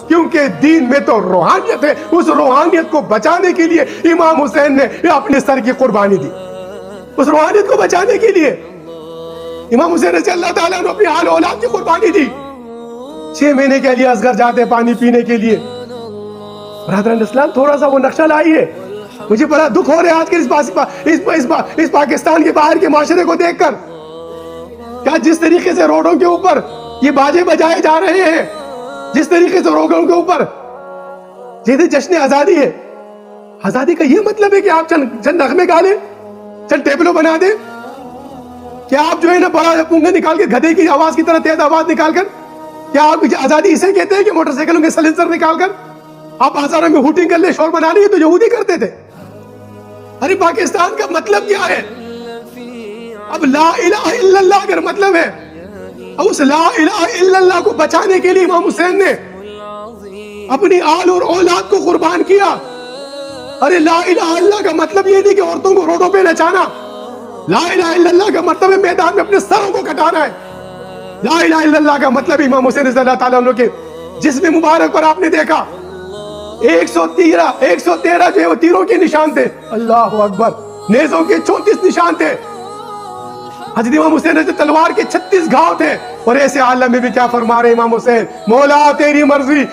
کیونکہ دین میں تو روحانیت ہے. اس روحانیت کو بچانے کے لیے امام حسین نے اپنے سر کی قربانی دی. اس روحانیت کو بچانے کے لیے امام حسین رضی اللہ تعالیٰ نے اپنی آل اولاد کی قربانی دی. 6 مہینے کے لیے اصغر جاتے پانی پینے کے لیے. برادران اسلام تھوڑا سا وہ نقشہ لائیے. مجھے بڑا دکھ ہو رہا ہے آج کے اس پاکستان کے باہر کے معاشرے کو دیکھ کر. کیا جس طریقے سے روڈوں کے اوپر یہ باجے بجائے جا رہے ہیں, جس طریقے سے روڈوں کے اوپر یہ جشن آزادی ہے. آزادی کا یہ مطلب ہے کہ آپ چند نغمے گا لیں, چند ٹیبلوں بنا دیں. کیا آپ جو ہے نا بڑا پونگا نکال کے گدھے کی آواز کی طرح تیز آواز نکال کر, کیا آپ آزادی اسے کہتے ہیں کہ موٹر سائیکلوں کے سلنسر نکال کر آپ بازاروں میں ہوٹنگ کر لیں, شور بنا لیں؟ تو یہودی کرتے تھے. ارے پاکستان کا مطلب کیا ہے؟ اب لا الہ الا اللہ اگر مطلب ہے, اب اس لا الہ الا اللہ کو بچانے کے لیے امام حسین نے اپنی آل اور اولاد کو قربان کیا. ارے لا الہ الا اللہ کا مطلب یہ نہیں کہ عورتوں کو روڈوں پہ نچانا. لا الہ الا اللہ کا مطلب ہے میدان میں اپنے سروں کو کٹانا ہے. لا الہ الا اللہ کا مطلب امام حسین رضی اللہ تعالیٰ عنہ کے جسم مبارک پر آپ نے دیکھا 113 جو ہے وہ تیروں کے نشان تھے. اللہ اکبر. نیزوں کے 34 نشان تھے. حضرت امام حسین نے تلوار کے 36 گھاؤ تھے. اور ایسے عالم میں بھی کیا فرما رہے امام حسین, مولا تیری مرضی.